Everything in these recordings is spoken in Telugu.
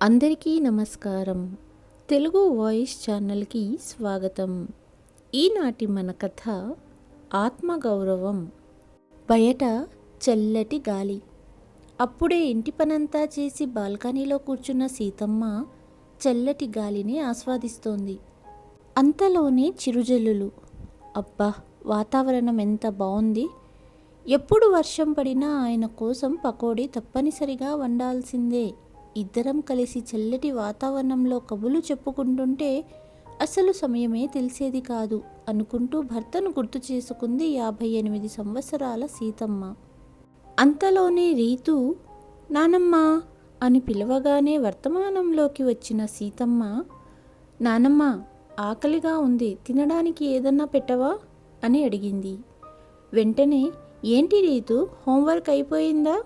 అందరికీ నమస్కారం. తెలుగు వాయిస్ ఛానల్కి స్వాగతం. ఈనాటి మన కథ ఆత్మగౌరవం. బయట చల్లటి గాలి. అప్పుడే ఇంటి పనంతా చేసి బాల్కనీలో కూర్చున్న సీతమ్మ చల్లటి గాలిని ఆస్వాదిస్తోంది. అంతలోనే చిరుజల్లులు. అబ్బా, వాతావరణం ఎంత బాగుంది! ఎప్పుడు వర్షం పడినా ఆయన కోసం పకోడీ తప్పనిసరిగా వండాల్సిందే. ఇద్దరం కలిసి చల్లటి వాతావరణంలో కబులు చెప్పుకుంటుంటే అసలు సమయమే తెలిసేది కాదు అనుకుంటూ భర్తను గుర్తు చేసుకుంది 58 సంవత్సరాల సీతమ్మ. అంతలోనే రీతు నానమ్మ అని పిలవగానే వర్తమానంలోకి వచ్చిన సీతమ్మ, నానమ్మ ఆకలిగా ఉంది, తినడానికి ఏదన్నా పెట్టవా అని అడిగింది. వెంటనే, ఏంటి రీతు, హోంవర్క్ అయిపోయిందా?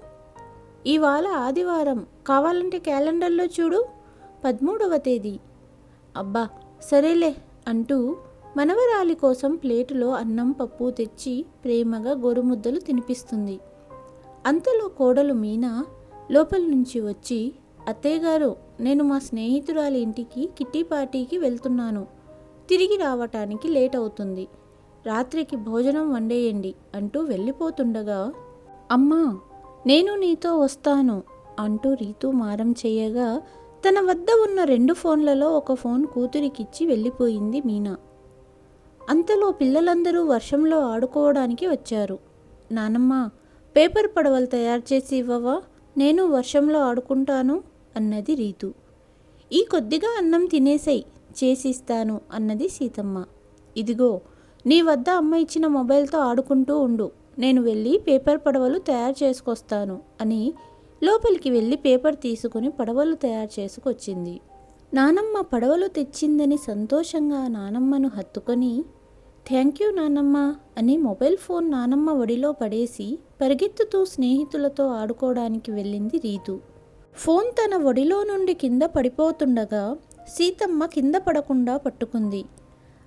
ఇవాళ ఆదివారం, కావాలంటే క్యాలెండర్లో చూడు, 13వ తేదీ. అబ్బా సరేలే అంటూ మనవరాలి కోసం ప్లేటులో అన్నం పప్పు తెచ్చి ప్రేమగా గోరుముద్దలు తినిపిస్తుంది. అంతలో కోడలు మీనా లోపల నుంచి వచ్చి, అత్తయ్యగారు, నేను మా స్నేహితురాలి ఇంటికి కిట్టి పార్టీకి వెళ్తున్నాను, తిరిగి రావటానికి లేట్ అవుతుంది, రాత్రికి భోజనం వండేయండి అంటూ వెళ్ళిపోతుండగా, అమ్మా నేను నీతో వస్తాను అంటూ రీతు మారం చేయగా తన వద్ద ఉన్న 2 ఫోన్లలో ఒక ఫోన్ కూతురికిచ్చి వెళ్ళిపోయింది మీనా. అంతలో పిల్లలందరూ వర్షంలో ఆడుకోవడానికి వచ్చారు. నానమ్మ, పేపర్ పడవలు తయారు చేసి ఇవ్వవా, నేను వర్షంలో ఆడుకుంటాను అన్నది రీతు. ఈ కొద్దిగా అన్నం తినేసేయ్, చేసిస్తాను అన్నది సీతమ్మ. ఇదిగో, నీ వద్ద అమ్మ ఇచ్చిన మొబైల్తో ఆడుకుంటూ ఉండు, నేను వెళ్ళి పేపర్ పడవలు తయారు చేసుకొస్తాను అని లోపలికి వెళ్ళి పేపర్ తీసుకుని పడవలు తయారు చేసుకొచ్చింది. నానమ్మ పడవలు తెచ్చిందని సంతోషంగా నానమ్మను హత్తుకొని, థ్యాంక్ యూ నానమ్మ అని మొబైల్ ఫోన్ నానమ్మ ఒడిలో పడేసి పరిగెత్తుతూ స్నేహితులతో ఆడుకోవడానికి వెళ్ళింది రీతు. ఫోన్ తన ఒడిలో నుండి కింద పడిపోతుండగా సీతమ్మ కింద పడకుండా పట్టుకుంది.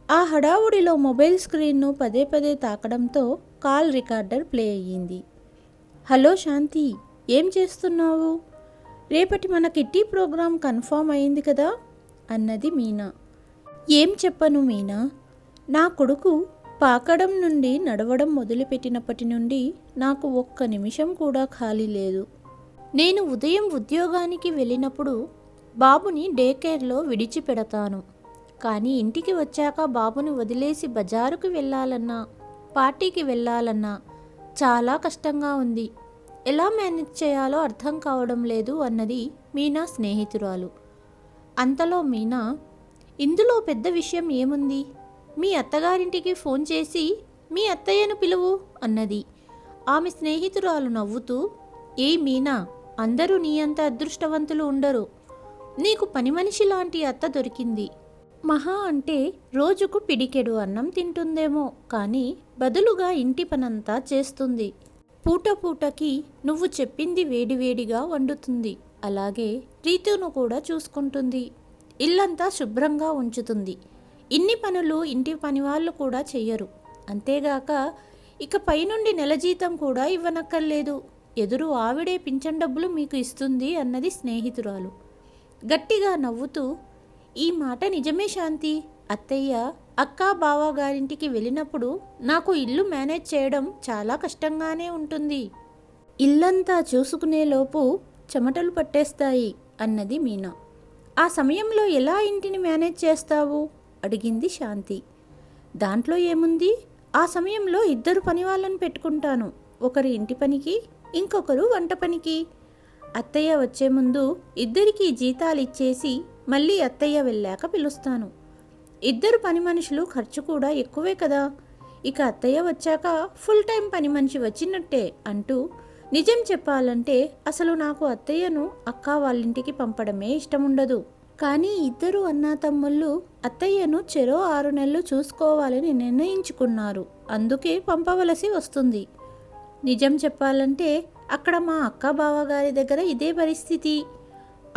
ఆ హడావుడిలో మొబైల్ స్క్రీన్ను పదే పదే తాకడంతో కాల్ రికార్డర్ ప్లే అయ్యింది. హలో శాంతి, ఏం చేస్తున్నావు? రేపటి మన కిట్టి ప్రోగ్రాం కన్ఫామ్ అయింది కదా అన్నది మీనా. ఏం చెప్పను మీనా, నా కొడుకు పాకడం నుండి నడవడం మొదలుపెట్టినప్పటి నుండి నాకు ఒక్క నిమిషం కూడా ఖాళీ లేదు. నేను ఉదయం ఉద్యోగానికి వెళ్ళినప్పుడు బాబుని డే కేర్లో విడిచిపెడతాను, కానీ ఇంటికి వచ్చాక బాబుని వదిలేసి బజారుకు వెళ్ళాలన్నా పార్టీకి వెళ్ళాలన్నా చాలా కష్టంగా ఉంది. ఎలా మేనేజ్ చేయాలో అర్థం కావడం లేదు అన్నది మీనా స్నేహితురాలు. అంతలో మీనా, ఇందులో పెద్ద విషయం ఏముంది, మీ అత్తగారింటికి ఫోన్ చేసి మీ అత్తయ్యను పిలువు అన్నది. ఆమె స్నేహితురాలు నవ్వుతూ, ఏ మీనా, అందరూ నీ అంత అదృష్టవంతులు ఉండరు, నీకు పని మనిషి లాంటి అత్త దొరికింది. మహా అంటే రోజుకు పిడికెడు అన్నం తింటుందేమో, కానీ బదులుగా ఇంటి పనంతా చేస్తుంది. పూట పూటకి నువ్వు చెప్పింది వేడివేడిగా వండుతుంది, అలాగే రీతును కూడా చూసుకుంటుంది, ఇల్లంతా శుభ్రంగా ఉంచుతుంది. ఇన్ని పనులు ఇంటి పనివాళ్ళు కూడా చెయ్యరు. అంతేగాక ఇక పైనుండి నెల జీతం కూడా ఇవ్వనక్కర్లేదు, ఎదురు ఆవిడే పింఛన్ డబ్బులు మీకు ఇస్తుంది అన్నది స్నేహితురాలు. గట్టిగా నవ్వుతూ, ఈ మాట నిజమే శాంతి, అత్తయ్య అక్క బావ గారింటికి వెళ్ళినప్పుడు నాకు ఇల్లు మేనేజ్ చేయడం చాలా కష్టంగానే ఉంటుంది, ఇల్లంతా చూసుకునేలోపు చెమటలు పట్టేస్తాయి అన్నది మీనా. ఆ సమయంలో ఎలా ఇంటిని మేనేజ్ చేస్తావు అడిగింది శాంతి. దాంట్లో ఏముంది, ఆ సమయంలో 2 పని వాళ్ళని పెట్టుకుంటాను, ఒకరు ఇంటి పనికి, ఇంకొకరు వంట పనికి. అత్తయ్య వచ్చే ముందు ఇద్దరికీ జీతాలు ఇచ్చేసి మళ్ళీ అత్తయ్య వెళ్ళాక పిలుస్తాను. 2 పని మనుషులు ఖర్చు కూడా ఎక్కువే కదా, ఇక అత్తయ్య వచ్చాక ఫుల్ టైం పని మనిషి వచ్చినట్టే అంటూ, నిజం చెప్పాలంటే అసలు నాకు అత్తయ్యను అక్క వాళ్ళింటికి పంపడమే ఇష్టముండదు. కానీ 2 అన్నాతమ్ముళ్ళు అత్తయ్యను చెరో 6 నెలలు చూసుకోవాలని నిర్ణయించుకున్నారు, అందుకే పంపవలసి వస్తుంది. నిజం చెప్పాలంటే అక్కడ మా అక్క బావగారి దగ్గర ఇదే పరిస్థితి,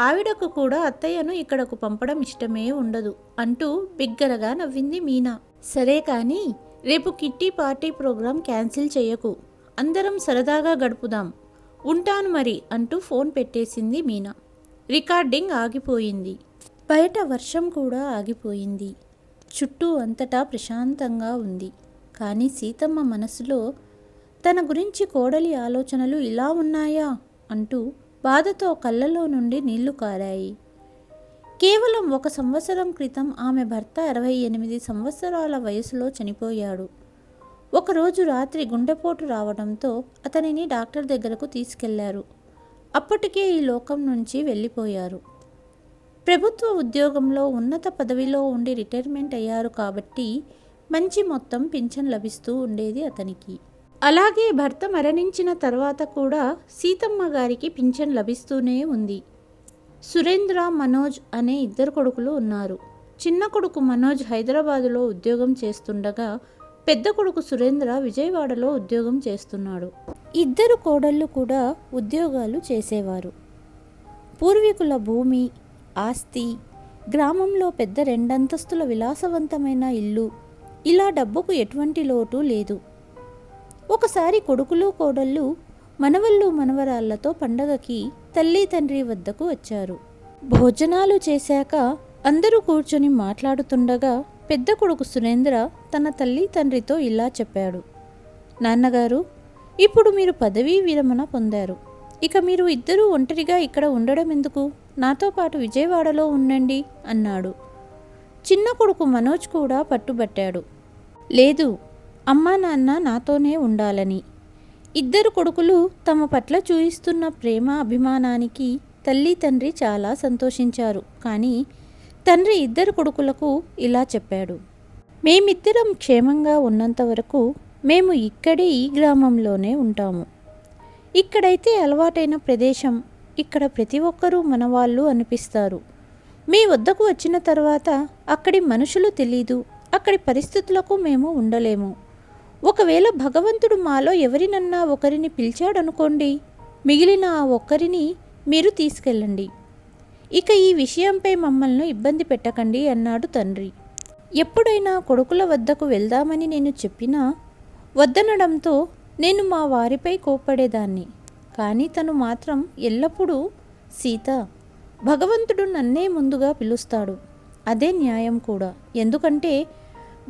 ఆవిడకు కూడా అత్తయ్యను ఇక్కడకు పంపడం ఇష్టమే ఉండదు అంటూ బిగ్గరగా నవ్వింది మీనా. సరే కానీ రేపు కిట్టి పార్టీ ప్రోగ్రాం క్యాన్సిల్ చేయకు, అందరం సరదాగా గడుపుదాం, ఉంటాను మరి అంటూ ఫోన్ పెట్టేసింది మీనా. రికార్డింగ్ ఆగిపోయింది. బయట వర్షం కూడా ఆగిపోయింది. చుట్టూ అంతటా ప్రశాంతంగా ఉంది. కానీ సీతమ్మ మనసులో తన గురించి కోడలి ఆలోచనలు ఇలా ఉన్నాయా అంటూ బాధతో కళ్ళలో నుండి నీళ్లు కారాయి. కేవలం 1 సంవత్సరం క్రితం ఆమె భర్త 68 సంవత్సరాల వయసులో చనిపోయాడు. ఒకరోజు రాత్రి గుండెపోటు రావడంతో అతనిని డాక్టర్ దగ్గరకు తీసుకెళ్లారు. అప్పటికే ఈ లోకం నుంచి వెళ్ళిపోయారు. ప్రభుత్వ ఉద్యోగంలో ఉన్నత పదవిలో ఉండి రిటైర్మెంట్ అయ్యారు కాబట్టి మంచి మొత్తం పింఛన్ లభిస్తూ ఉండేది అతనికి. అలాగే భర్త మరణించిన తర్వాత కూడా సీతమ్మ గారికి పింఛన్ లభిస్తూనే ఉంది. సురేంద్ర, మనోజ్ అనే 2 కొడుకులు ఉన్నారు. చిన్న కొడుకు మనోజ్ హైదరాబాదులో ఉద్యోగం చేస్తుండగా పెద్ద కొడుకు సురేంద్ర విజయవాడలో ఉద్యోగం చేస్తున్నాడు. 2 కోడళ్ళు కూడా ఉద్యోగాలు చేసేవారు. పూర్వీకుల భూమి, ఆస్తి, గ్రామంలో పెద్ద 2 అంతస్తుల విలాసవంతమైన ఇల్లు, ఇలా డబ్బుకు ఎటువంటి లోటు లేదు. ఒకసారి కొడుకులు కోడళ్ళు మనవళ్ళు మనవరాళ్లతో పండగకి తల్లి తండ్రి వద్దకు వచ్చారు. భోజనాలు చేశాక అందరూ కూర్చొని మాట్లాడుతుండగా పెద్ద కొడుకు సురేంద్ర తన తల్లి తండ్రితో ఇలా చెప్పాడు. నాన్నగారు, ఇప్పుడు మీరు పదవీ విరమణ పొందారు. ఇక మీరు 2 ఒంటరిగా ఇక్కడ ఉండడం ఎందుకు? నాతో పాటు విజయవాడలో ఉండండి అన్నాడు. చిన్న కొడుకు మనోజ్ కూడా పట్టుబట్టాడు. లేదు, అమ్మా నాన్న నాతోనే ఉండాలని. 2 కొడుకులు తమ పట్ల చూయిస్తున్న ప్రేమ అభిమానానికి తల్లి తండ్రి చాలా సంతోషించారు. కానీ తండ్రి 2 కొడుకులకు ఇలా చెప్పాడు. మేమిద్దరం క్షేమంగా ఉన్నంత వరకు మేము ఇక్కడే ఈ గ్రామంలోనే ఉంటాము. ఇక్కడైతే అలవాటైన ప్రదేశం, ఇక్కడ ప్రతి ఒక్కరూ మనవాళ్ళు అనిపిస్తారు. మీ వద్దకు వచ్చిన తర్వాత అక్కడి మనుషులు తెలీదు, అక్కడి పరిస్థితులకు మేము ఉండలేము. ఒకవేళ భగవంతుడు మాలో ఎవరినన్నా ఒకరిని పిలిచాడనుకోండి, మిగిలిన ఆ ఒక్కరిని మీరు తీసుకెళ్ళండి. ఇక ఈ విషయంపై మమ్మల్ని ఇబ్బంది పెట్టకండి అన్నాడు తండ్రి. ఎప్పుడైనా కొడుకుల వద్దకు వెళ్దామని నేను చెప్పినా వద్దనడంతో నేను మా వారిపై కోప్పడేదాన్ని. కానీ తను మాత్రం ఎల్లప్పుడూ సీత, భగవంతుడు నన్నే ముందుగా పిలుస్తాడు, అదే న్యాయం కూడా. ఎందుకంటే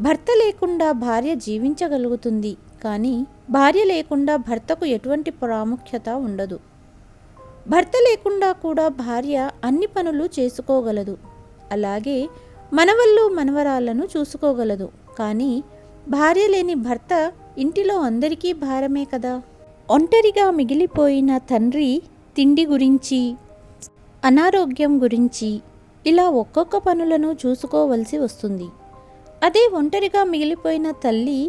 భర్త లేకుండా భార్య జీవించగలుగుతుంది, కానీ భార్య లేకుండా భర్తకు ఎటువంటి ప్రాముఖ్యత ఉండదు. భర్త లేకుండా కూడా భార్య అన్ని పనులు చేసుకోగలదు. అలాగే మనవళ్ళు మనవరాళ్లను చూసుకోగలదు. కానీ భార్య లేని భర్త ఇంటిలో అందరికీ భారమే కదా. ఒంటరిగా మిగిలిపోయిన తండ్రి తిండి గురించి, అనారోగ్యం గురించి ఇలా ఒక్కొక్క పనులను చూసుకోవలసి వస్తుంది. అదే ఒంటరిగా మిగిలిపోయిన తల్లి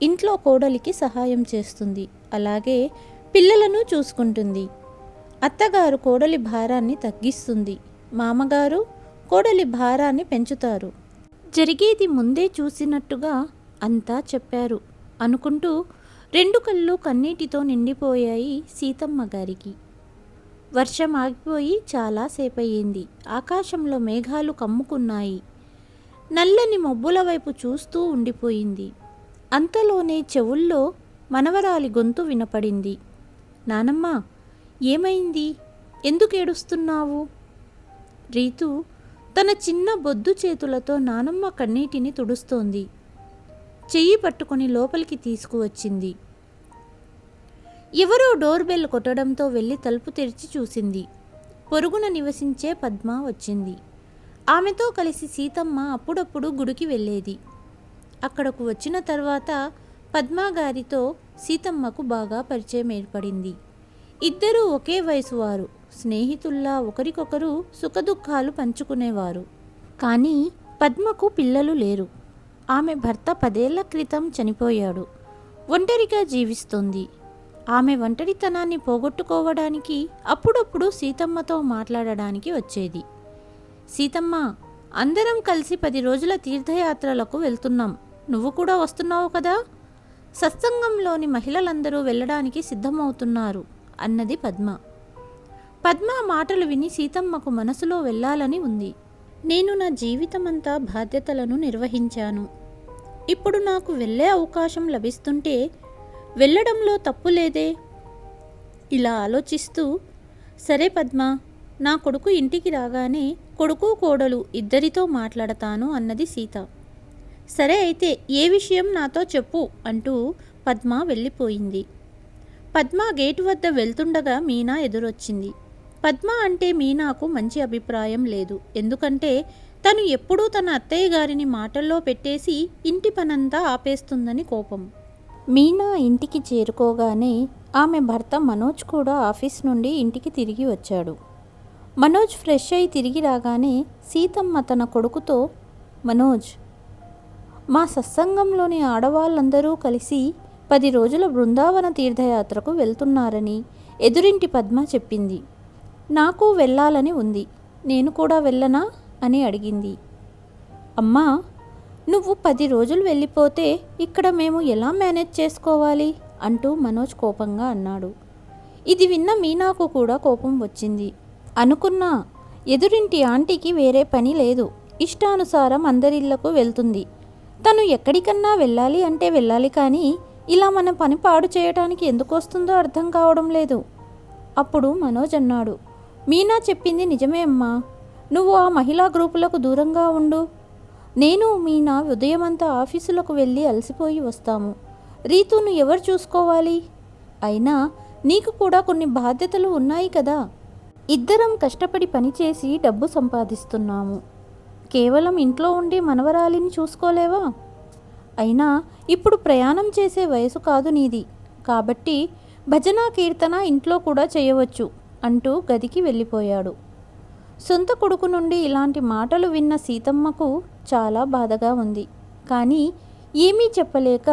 ఇంట్లో కోడలికి సహాయం చేస్తుంది. అలాగే పిల్లలను చూసుకుంటుంది. అత్తగారు కోడలి భారాన్ని తగ్గిస్తుంది. మామగారు కోడలి భారాన్ని పెంచుతారు. జరిగేది ముందే చూసినట్టుగా అంతా చెప్పారు అనుకుంటూ 2 కళ్ళు కన్నీటితో నిండిపోయాయి సీతమ్మ గారికి. వర్షం ఆగిపోయి చాలాసేపయ్యింది. ఆకాశంలో మేఘాలు కమ్ముకున్నాయి. నల్లని మబ్బుల వైపు చూస్తూ ఉండిపోయింది. అంతలోనే చెవుల్లో మనవరాలి గొంతు వినపడింది. నానమ్మ, ఏమైంది? ఎందుకు ఏడుస్తున్నావు? రీతు తన చిన్న బొద్దు చేతులతో నానమ్మ కన్నీటిని తుడుస్తోంది. చెయ్యి పట్టుకొని లోపలికి తీసుకువచ్చింది. ఎవరో డోర్ బెల్ కొట్టడంతో వెళ్ళి తలుపు తెరిచి చూసింది. పొరుగున నివసించే పద్మ వచ్చింది. ఆమెతో కలిసి సీతమ్మ అప్పుడప్పుడు గుడికి వెళ్ళేది. అక్కడకు వచ్చిన తర్వాత పద్మగారితో సీతమ్మకు బాగా పరిచయం ఏర్పడింది. ఇద్దరూ ఒకే వయసు వారు. స్నేహితుల్లా ఒకరికొకరు సుఖదుఖాలు పంచుకునేవారు. కానీ పద్మకు పిల్లలు లేరు. ఆమె భర్త 10 ఏళ్ల క్రితం చనిపోయాడు. ఒంటరిగా జీవిస్తోంది. ఆమె ఒంటరితనాన్ని పోగొట్టుకోవడానికి అప్పుడప్పుడు సీతమ్మతో మాట్లాడడానికి వచ్చేది. సీతమ్మ, అందరం కలిసి 10 రోజుల తీర్థయాత్రలకు వెళ్తున్నాం. నువ్వు కూడా వస్తున్నావు కదా? సత్సంగంలోని మహిళలందరూ వెళ్ళడానికి సిద్ధమవుతున్నారు అన్నది పద్మ. పద్మ మాటలు విని సీతమ్మకు మనసులో వెళ్ళాలని ఉంది. నేను నా జీవితమంతా బాధ్యతలను నిర్వహించాను. ఇప్పుడు నాకు వెళ్ళే అవకాశం లభిస్తుంటే వెళ్ళడంలో తప్పు లేదే? ఇలా ఆలోచిస్తూ, సరే పద్మ, నా కొడుకు ఇంటికి రాగానే కొడుకు కోడలు ఇద్దరితో మాట్లాడతాను అన్నది సీత. సరే అయితే ఏ విషయం నాతో చెప్పు అంటూ పద్మ వెళ్ళిపోయింది. పద్మ గేటు వద్ద వెళ్తుండగా మీనా ఎదురొచ్చింది. పద్మ అంటే మీనాకు మంచి అభిప్రాయం లేదు. ఎందుకంటే తను ఎప్పుడూ తన అత్తయ్య గారిని మాటల్లో పెట్టేసి ఇంటి పనంతా ఆపేస్తుందని కోపం. మీనా ఇంటికి చేరుకోగానే ఆమె భర్త మనోజ్ కూడా ఆఫీస్ నుండి ఇంటికి తిరిగి వచ్చాడు. మనోజ్ ఫ్రెష్ అయి తిరిగి రాగానే సీతమ్మ తన కొడుకుతో, మనోజ్, మా సత్సంగంలోని ఆడవాళ్ళందరూ కలిసి 10 రోజుల బృందావన తీర్థయాత్రకు వెళ్తున్నారని ఎదురింటి పద్మ చెప్పింది. నాకు వెళ్ళాలని ఉంది, నేను కూడా వెళ్ళనా అని అడిగింది. అమ్మా, నువ్వు 10 రోజులు వెళ్ళిపోతే ఇక్కడ మేము ఎలా మేనేజ్ చేసుకోవాలి అంటూ మనోజ్ కోపంగా అన్నాడు. ఇది విన్న మీనాకు కూడా కోపం వచ్చింది. అనుకున్నా, ఎదురింటి ఆంటీకి వేరే పని లేదు, ఇష్టానుసారం అందరిళ్లకు వెళ్తుంది. తను ఎక్కడికన్నా వెళ్ళాలి అంటే వెళ్ళాలి, కానీ ఇలా మన పని పాడు చేయటానికి ఎందుకు వస్తుందో అర్థం కావడం లేదు. అప్పుడు మనోజ్ అన్నాడు, మీనా చెప్పింది నిజమే అమ్మా, నువ్వు ఆ మహిళా గ్రూపులకు దూరంగా ఉండు. నేను మీనా ఉదయమంతా ఆఫీసులకు వెళ్ళి అలసిపోయి వస్తాము. రీతును ఎవరు చూసుకోవాలి? అయినా నీకు కూడా కొన్ని బాధ్యతలు ఉన్నాయి కదా. ఇద్దరం కష్టపడి పనిచేసి డబ్బు సంపాదిస్తున్నాము. కేవలం ఇంట్లో ఉండి మనవరాలిని చూసుకోలేవా? అయినా ఇప్పుడు ప్రయాణం చేసే వయసు కాదు నీది, కాబట్టి భజన కీర్తన ఇంట్లో కూడా చేయవచ్చు అంటూ గదికి వెళ్ళిపోయాడు. సొంత కొడుకు నుండి ఇలాంటి మాటలు విన్న సీతమ్మకు చాలా బాధగా ఉంది. కానీ ఏమీ చెప్పలేక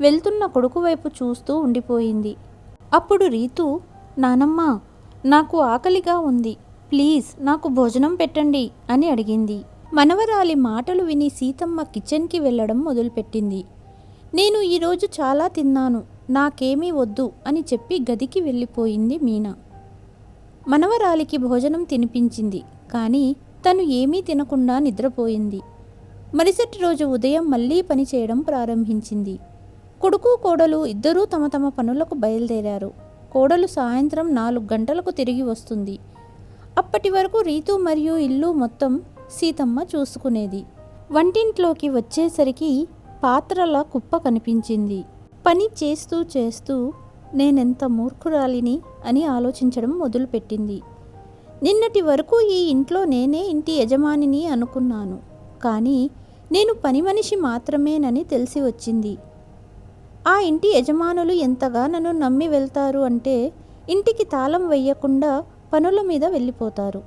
వెళ్తున్న కొడుకు వైపు చూస్తూ ఉండిపోయింది. అప్పుడు రీతు, నానమ్మ, నాకు ఆకలిగా ఉంది, ప్లీజ్ నాకు భోజనం పెట్టండి అని అడిగింది. మనవరాలి మాటలు విని సీతమ్మ కిచెన్కి వెళ్ళడం మొదలుపెట్టింది. నేను ఈరోజు చాలా తిన్నాను, నాకేమీ వద్దు అని చెప్పి గదికి వెళ్ళిపోయింది మీనా. మనవరాలికి భోజనం తినిపించింది, కానీ తను ఏమీ తినకుండా నిద్రపోయింది. మరుసటి రోజు ఉదయం మళ్ళీ పని చేయడం ప్రారంభించింది. కొడుకు కోడలు ఇద్దరూ తమ తమ పనులకు బయలుదేరారు. కోడలు సాయంత్రం 4 గంటలకు తిరిగి వస్తుంది. అప్పటి వరకు రీతు మరియు ఇల్లు మొత్తం సీతమ్మ చూసుకునేది. వంటింట్లోకి వచ్చేసరికి పాత్రల కుప్ప కనిపించింది. పని చేస్తూ చేస్తూ నేనెంత మూర్ఖురాలిని అని ఆలోచించడం మొదలుపెట్టింది. నిన్నటి వరకు ఈ ఇంట్లో నేనే ఇంటి యజమానిని అనుకున్నాను, కానీ నేను పని మనిషి మాత్రమేనని తెలిసి వచ్చింది. ఆ ఇంటి యజమానులు ఎంతగా నన్ను నమ్మి వెళ్తారు అంటే ఇంటికి తాళం వెయ్యకుండా పనుల మీద వెళ్ళిపోతారు.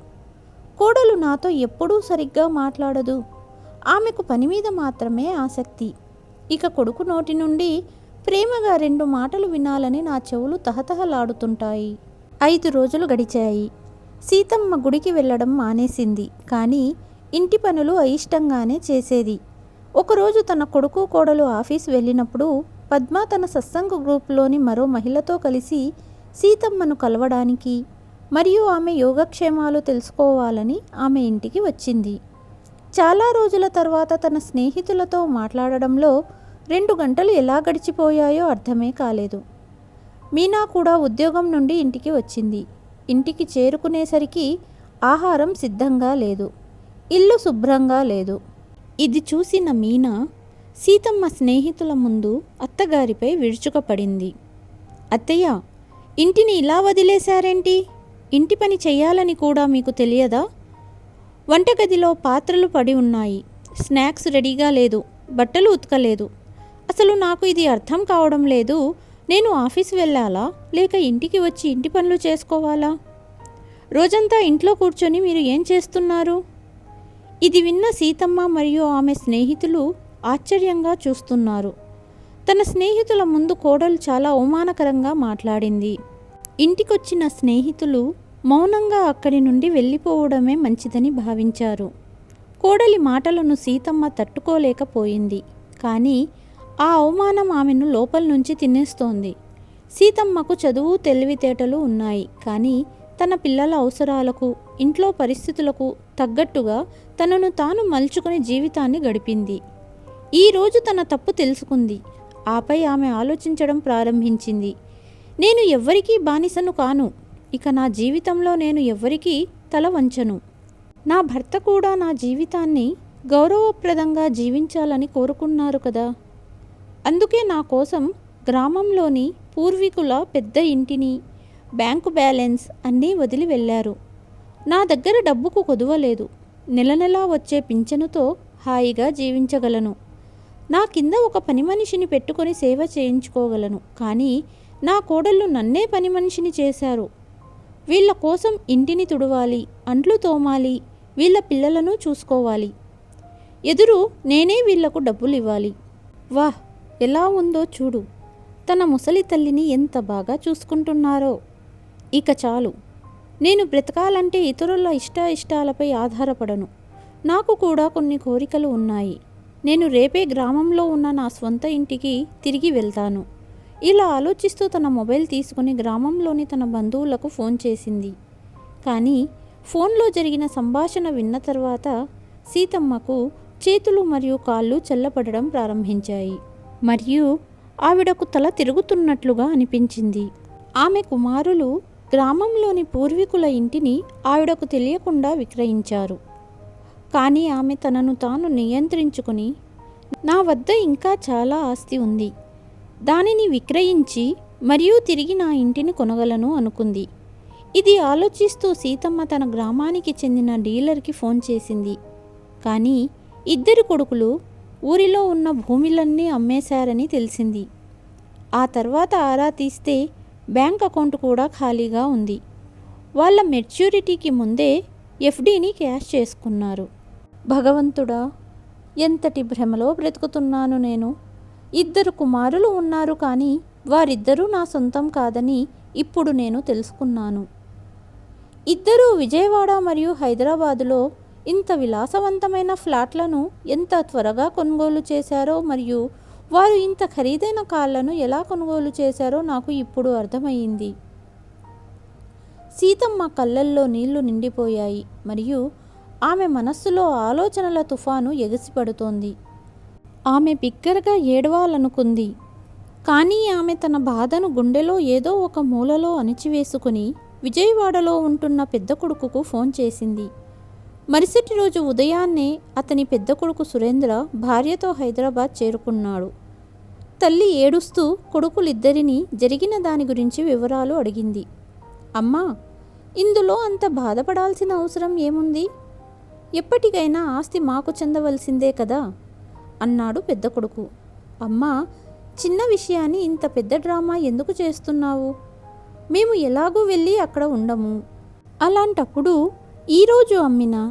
కోడలు నాతో ఎప్పుడూ సరిగ్గా మాట్లాడదు, ఆమెకు పని మీద మాత్రమే ఆసక్తి. ఇక కొడుకు నోటి నుండి ప్రేమగా 2 మాటలు వినాలని నా చెవులు తహతహలాడుతుంటాయి. 5 రోజులు గడిచాయి. సీతమ్మ గుడికి వెళ్ళడం మానేసింది, కానీ ఇంటి పనులు అయిష్టంగానే చేసేది. ఒకరోజు తన కొడుకు కోడలు ఆఫీస్ వెళ్ళినప్పుడు పద్మ తన సత్సంగ గ్రూప్లోని మరో మహిళతో కలిసి సీతమ్మను కలవడానికి మరియు ఆమె యోగక్షేమాలు తెలుసుకోవాలని ఆమె ఇంటికి వచ్చింది. చాలా రోజుల తర్వాత తన స్నేహితులతో మాట్లాడడంలో 2 గంటలు ఎలా గడిచిపోయాయో అర్థమే కాలేదు. మీనా కూడా ఉద్యోగం నుండి ఇంటికి వచ్చింది. ఇంటికి చేరుకునేసరికి ఆహారం సిద్ధంగా లేదు, ఇల్లు శుభ్రంగా లేదు. ఇది చూసిన మీనా సీతమ్మ స్నేహితుల ముందు అత్తగారిపై విరుచుకపడింది. అత్తయ్య, ఇంటిని ఇలా వదిలేశారేంటి? ఇంటి పని చెయ్యాలని కూడా మీకు తెలియదా? వంటగదిలో పాత్రలు పడి ఉన్నాయి, స్నాక్స్ రెడీగా లేదు, బట్టలు ఉతకలేదు. అసలు నాకు ఇది అర్థం కావడం లేదు. నేను ఆఫీస్ వెళ్ళాలా లేక ఇంటికి వచ్చి ఇంటి పనులు చేసుకోవాలా? రోజంతా ఇంట్లో కూర్చొని మీరు ఏం చేస్తున్నారు? ఇది విన్న సీతమ్మ మరియు ఆమె స్నేహితులు ఆశ్చర్యంగా చూస్తున్నారు. తన స్నేహితుల ముందు కోడలు చాలా అవమానకరంగా మాట్లాడింది. ఇంటికొచ్చిన స్నేహితులు మౌనంగా అక్కడి నుండి వెళ్ళిపోవడమే మంచిదని భావించారు. కోడలి మాటలను సీతమ్మ తట్టుకోలేకపోయింది, కానీ ఆ అవమానం ఆమెను లోపల నుంచి తినేస్తోంది. సీతమ్మకు చదువు తెలివితేటలు ఉన్నాయి, కానీ తన పిల్లల అవసరాలకు ఇంట్లో పరిస్థితులకు తగ్గట్టుగా తనను తాను మలుచుకుని జీవితాన్ని గడిపింది. ఈరోజు తన తప్పు తెలుసుకుంది. ఆపై ఆమె ఆలోచించడం ప్రారంభించింది. నేను ఎవ్వరికీ బానిసను కాను. ఇక నా జీవితంలో నేను ఎవ్వరికీ తల వంచను. నా భర్త కూడా నా జీవితాన్ని గౌరవప్రదంగా జీవించాలని కోరుకున్నారు కదా. అందుకే నా కోసం గ్రామంలోని పూర్వీకుల పెద్ద ఇంటిని, బ్యాంకు బ్యాలెన్స్ అన్నీ వదిలి వెళ్ళారు. నా దగ్గర డబ్బుకు కొదువలేదు. నెల నెలా వచ్చే పింఛనుతో హాయిగా జీవించగలను. నా కింద ఒక పని మనిషిని పెట్టుకొని సేవ చేయించుకోగలను. కానీ నా కోడళ్ళు నన్నే పని మనిషిని చేశారు. వీళ్ళ కోసం ఇంటిని తుడవాలి, అంట్లు తోమాలి, వీళ్ళ పిల్లలను చూసుకోవాలి. ఎదురు నేనే వీళ్లకు డబ్బులు ఇవ్వాలి. వాహ్, ఎలా ఉందో చూడు. తన ముసలి తల్లిని ఎంత బాగా చూసుకుంటున్నారో. ఇక చాలు. నేను బ్రతకాలంటే ఇతరుల ఇష్టాలపై ఆధారపడను. నాకు కూడా కొన్ని కోరికలు ఉన్నాయి. నేను రేపే గ్రామంలో ఉన్న నా స్వంత ఇంటికి తిరిగి వెళ్తాను. ఇలా ఆలోచిస్తూ తన మొబైల్ తీసుకుని గ్రామంలోని తన బంధువులకు ఫోన్ చేసింది. కానీ ఫోన్లో జరిగిన సంభాషణ విన్న తర్వాత సీతమ్మకు చేతులు మరియు కాళ్ళు చల్లబడడం ప్రారంభించాయి. మరియు ఆవిడకు తల తిరుగుతున్నట్లుగా అనిపించింది. ఆమె కుమారులు గ్రామంలోని పూర్వీకుల ఇంటిని ఆవిడకు తెలియకుండా విక్రయించారు. కానీ ఆమె తనను తాను నియంత్రించుకుని, నా వద్ద ఇంకా చాలా ఆస్తి ఉంది, దానిని విక్రయించి మరియు తిరిగి నా ఇంటిని కొనగలను అనుకుంది. ఇది ఆలోచిస్తూ సీతమ్మ తన గ్రామానికి చెందిన డీలర్కి ఫోన్ చేసింది. కానీ ఇద్దరు కొడుకులు ఊరిలో ఉన్న భూమిలన్నీ అమ్మేశారని తెలిసింది. ఆ తర్వాత ఆరా తీస్తే బ్యాంక్ అకౌంట్ కూడా ఖాళీగా ఉంది. వాళ్ళ మెచ్యూరిటీకి ముందే ఎఫ్డీని క్యాష్ చేసుకున్నారు. భగవంతుడా, ఎంతటి భ్రమలో బ్రతుకుతున్నాను నేను. ఇద్దరు కుమారులు ఉన్నారు, కానీ వారిద్దరూ నా సొంతం కాదని ఇప్పుడు నేను తెలుసుకున్నాను. ఇద్దరూ విజయవాడ మరియు హైదరాబాదులో ఇంత విలాసవంతమైన ఫ్లాట్లను ఎంత త్వరగా కొనుగోలు చేశారో మరియు వారు ఇంత ఖరీదైన కార్లను ఎలా కొనుగోలు చేశారో నాకు ఇప్పుడు అర్థమయ్యింది. సీతమ్మ కళ్ళల్లో నీళ్లు నిండిపోయాయి మరియు ఆమె మనస్సులో ఆలోచనల తుఫాను ఎగిసిపడుతోంది. ఆమె బిగ్గరగా ఏడవాలనుకుంది. కానీ ఆమె తన బాధను గుండెలో ఏదో ఒక మూలలో అణిచివేసుకుని విజయవాడలో ఉంటున్న పెద్ద కొడుకుకు ఫోన్ చేసింది. మరుసటి రోజు ఉదయాన్నే అతని పెద్ద కొడుకు సురేంద్ర భార్యతో హైదరాబాద్ చేరుకున్నాడు. తల్లి ఏడుస్తూ కొడుకులిద్దరినీ జరిగిన దాని గురించి వివరాలు అడిగింది. అమ్మా, ఇందులో అంత బాధపడాల్సిన అవసరం ఏముంది? ఎప్పటికైనా ఆస్తి మాకు చెందవలసిందే కదా అన్నాడు పెద్ద కొడుకు. అమ్మా, చిన్న విషయాన్ని ఇంత పెద్ద డ్రామా ఎందుకు చేస్తున్నావు? మేము ఎలాగూ వెళ్ళి అక్కడ ఉండము. అలాంటప్పుడు ఈరోజు అమ్మినా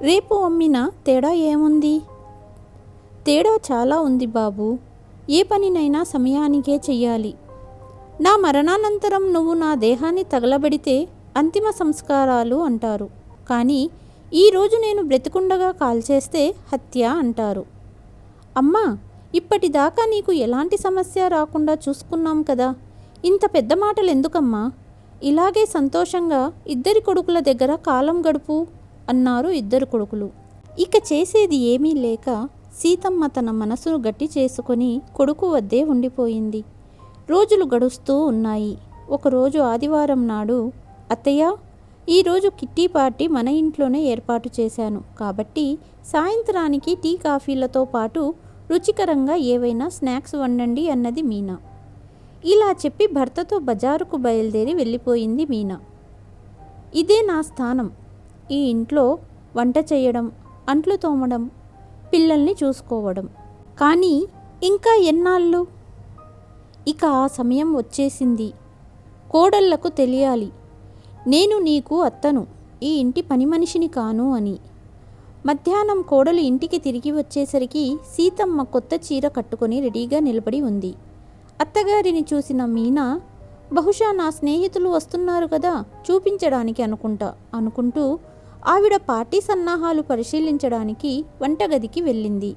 రేపు అమ్మినా తేడా ఏముంది? తేడా చాలా ఉంది బాబు. ఏ పనినైనా సమయానికే చెయ్యాలి. నా మరణానంతరం నువ్వు నా దేహాన్ని తగలబెడితే అంతిమ సంస్కారాలు అంటారు. కానీ ఈరోజు నేను బ్రతికుండగా కాల్చేస్తే హత్య అంటారు. అమ్మా, ఇప్పటిదాకా నీకు ఎలాంటి సమస్య రాకుండా చూసుకున్నాం కదా, ఇంత పెద్ద మాటలు ఎందుకమ్మా? ఇలాగే సంతోషంగా ఇద్దరి కొడుకుల దగ్గర కాలం గడుపు అన్నారు ఇద్దరు కొడుకులు. ఇక చేసేది ఏమీ లేక సీతమ్మ తన మనసును గట్టి చేసుకొని కొడుకు వద్దే ఉండిపోయింది. రోజులు గడుస్తూ ఉన్నాయి. ఒకరోజు ఆదివారం నాడు, అత్తయ్య, ఈరోజు కిట్టి పార్టీ మన ఇంట్లోనే ఏర్పాటు చేశాను కాబట్టి సాయంత్రానికి టీ కాఫీలతో పాటు రుచికరంగా ఏవైనా స్నాక్స్ వండండి అన్నది మీనా. ఇలా చెప్పి భర్తతో బజారుకు బయలుదేరి వెళ్ళిపోయింది మీనా. ఇదే నా స్థానం. ఈ ఇంట్లో వంట చేయడం, అంట్లు తోమడం, పిల్లల్ని చూసుకోవడం. కానీ ఇంకా ఎన్నాళ్ళు? ఇక ఆ సమయం వచ్చేసింది. కోడళ్లకు తెలియాలి, నేను నీకు అత్తను, ఈ ఇంటి పని మనిషిని కాను అని. మధ్యాహ్నం కోడలు ఇంటికి తిరిగి వచ్చేసరికి సీతమ్మ కొత్త చీర కట్టుకొని రెడీగా నిలబడి ఉంది. అత్తగారిని చూసిన మీనా, బహుశా నా స్నేహితులు వస్తున్నారు కదా చూపించడానికి అనుకుంటూ ఆవిడ పార్టీ సన్నాహాలు పరిశీలించడానికి వంటగదికి వెళ్ళింది.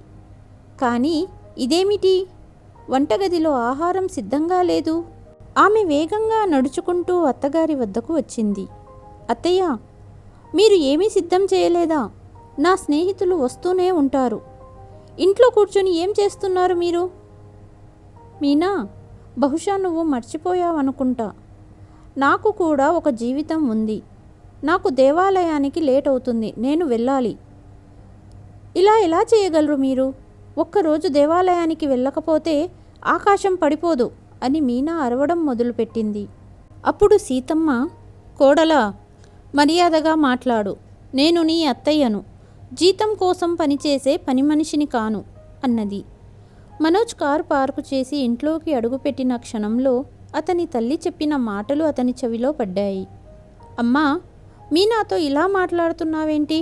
కానీ ఇదేమిటి, వంటగదిలో ఆహారం సిద్ధంగా లేదు. ఆమె వేగంగా నడుచుకుంటూ అత్తగారి వద్దకు వచ్చింది. అత్తయ్య, మీరు ఏమీ సిద్ధం చేయలేదా? నా స్నేహితులు వస్తూనే ఉంటారు. ఇంట్లో కూర్చొని ఏం చేస్తున్నారు మీరు? మీనా, బహుశా నువ్వు మర్చిపోయావనుకుంటా. నాకు కూడా ఒక జీవితం ఉంది. నాకు దేవాలయానికి లేట్ అవుతుంది, నేను వెళ్ళాలి. ఇలా ఎలా చేయగలరు మీరు? ఒక్కరోజు దేవాలయానికి వెళ్ళకపోతే ఆకాశం పడిపోదు అని మీనా అరవడం మొదలుపెట్టింది. అప్పుడు సీతమ్మ, కోడలా, మర్యాదగా మాట్లాడు. నేను నీ అత్తయ్యను, జీతం కోసం పనిచేసే పని మనిషిని కాను అన్నది. మనోజ్ కారు పార్కు చేసి ఇంట్లోకి అడుగుపెట్టిన క్షణంలో అతని తల్లి చెప్పిన మాటలు అతని చెవిలో పడ్డాయి. అమ్మా, మీనాతో ఇలా మాట్లాడుతున్నావేంటి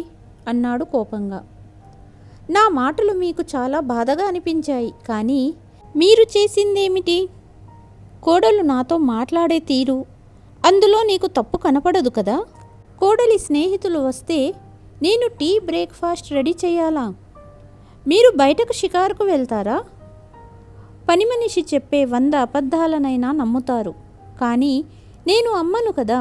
అన్నాడు కోపంగా. నా మాటలు మీకు చాలా బాధగా అనిపించాయి, కానీ మీరు చేసిందేమిటి? కోడలు నాతో మాట్లాడే తీరు, అందులో నీకు తప్పు కనపడదు కదా? కోడలి స్నేహితులు వస్తే నేను టీ బ్రేక్ఫాస్ట్ రెడీ చేయాలా? మీరు బయటకు షికారుకు వెళ్తారా? పని మనిషి చెప్పే 100 అబద్ధాలనైనా నమ్ముతారు, కానీ నేను అమ్మను కదా.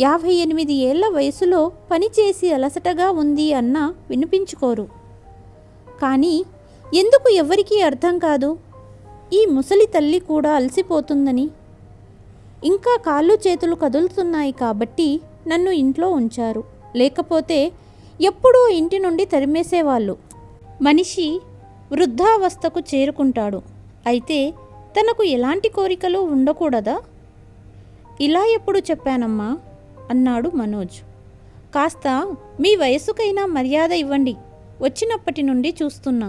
58 ఏళ్ల వయసులో పనిచేసి అలసటగా ఉంది అన్నా వినిపించుకోరు. కానీ ఎందుకు ఎవరికీ అర్థం కాదు? ఈ ముసలి తల్లి కూడా అలసిపోతుందని. ఇంకా కాళ్ళు చేతులు కదులుతున్నాయి కాబట్టి నన్ను ఇంట్లో ఉంచారు, లేకపోతే ఎప్పుడూ ఇంటి నుండి తరిమేసేవాళ్ళు. మనిషి వృద్ధావస్థకు చేరుకుంటాడు, అయితే తనకు ఎలాంటి కోరికలు ఉండకూడదా? ఇలా ఎప్పుడు చెప్పానమ్మా అన్నాడు మనోజ్. కాస్త మీ వయసుకైనా మర్యాద ఇవ్వండి. వచ్చినప్పటి నుండి చూస్తున్నా,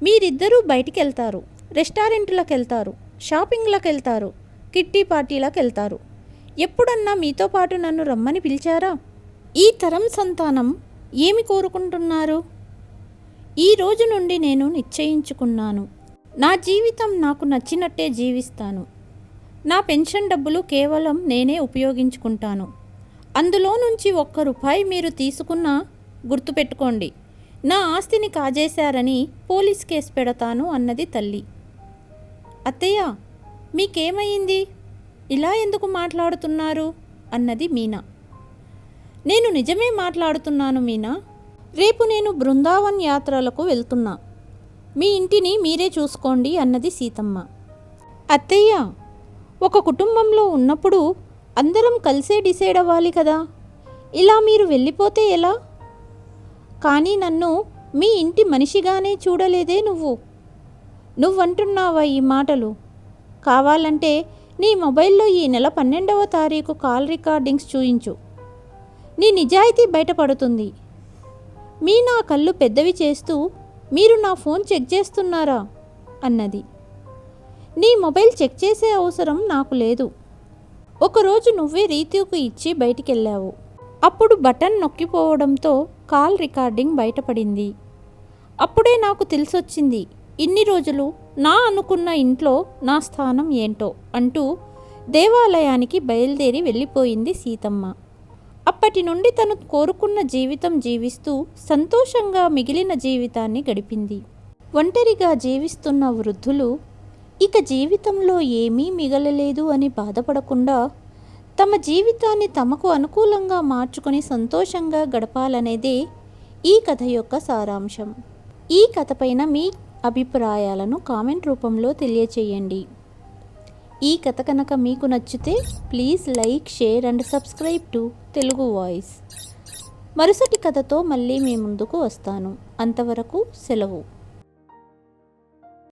మీరిద్దరూ బయటికి వెళ్తారు, రెస్టారెంట్లకు వెళ్తారు, షాపింగ్లకు వెళ్తారు, కిట్టి పార్టీలకు వెళ్తారు. ఎప్పుడన్నా మీతో పాటు నన్ను రమ్మని పిలిచారా? ఈ తరం సంతానం ఏమి కోరుకుంటున్నారు? ఈ రోజు నుండి నేను నిశ్చయించుకున్నాను, నా జీవితం నాకు నచ్చినట్టే జీవిస్తాను. నా పెన్షన్ డబ్బులు కేవలం నేనే ఉపయోగించుకుంటాను. అందులో నుంచి ₹1 మీరు తీసుకున్నా గుర్తుపెట్టుకోండి, నా ఆస్తిని కాజేశారని పోలీస్ కేసు పెడతాను అన్నది తల్లి. అత్తయ్య, మీకేమైంది? ఇలా ఎందుకు మాట్లాడుతున్నారు అన్నది మీనా. నేను నిజమే మాట్లాడుతున్నాను మీనా. రేపు నేను బృందావన్ యాత్రలకు వెళ్తున్నా. మీ ఇంటిని మీరే చూసుకోండి అన్నది సీతమ్మ. అత్తయ్య, ఒక కుటుంబంలో ఉన్నప్పుడు అందరం కలిసే డిసైడ్ అవ్వాలి కదా. ఇలా మీరు వెళ్ళిపోతే ఎలా? కానీ నన్ను మీ ఇంటి మనిషిగానే చూడలేదే నువ్వంటున్నావా ఈ మాటలు? కావాలంటే నీ మొబైల్లో ఈ నెల 12వ తారీఖు కాల్ రికార్డింగ్స్ చూయించు, నీ నిజాయితీ బయటపడుతుంది. మీనా కళ్ళు పెద్దవి చేస్తూ, మీరు నా ఫోన్ చెక్ చేస్తున్నారా అన్నది. నీ మొబైల్ చెక్ చేసే అవసరం నాకు లేదు. ఒకరోజు నువ్వే రీతూకు ఇచ్చి బయటికెళ్ళావు. అప్పుడు బటన్ నొక్కిపోవడంతో కాల్ రికార్డింగ్ బయటపడింది. అప్పుడే నాకు తెలిసొచ్చింది, ఇన్ని రోజులు నా అనుకున్న ఇంట్లో నా స్థానం ఏంటో అంటూ దేవాలయానికి బయలుదేరి వెళ్ళిపోయింది సీతమ్మ. అప్పటి నుండి తను కోరుకున్న జీవితం జీవిస్తూ సంతోషంగా మిగిలిన జీవితాన్ని గడిపింది. ఒంటరిగా జీవిస్తున్న వృద్ధులు ఇక జీవితంలో ఏమీ మిగలలేదు అని బాధపడకుండా తమ జీవితాన్ని తమకు అనుకూలంగా మార్చుకొని సంతోషంగా గడపాలనేదే ఈ కథ యొక్క సారాంశం. ఈ కథపైన మీ అభిప్రాయాలను కామెంట్ రూపంలో తెలియచేయండి. ఈ కథ కనుక మీకు నచ్చితే please like, share and subscribe to Telugu voice. మరుసటి కథతో మళ్ళీ మీ ముందుకు వస్తాను. అంతవరకు సెలవు.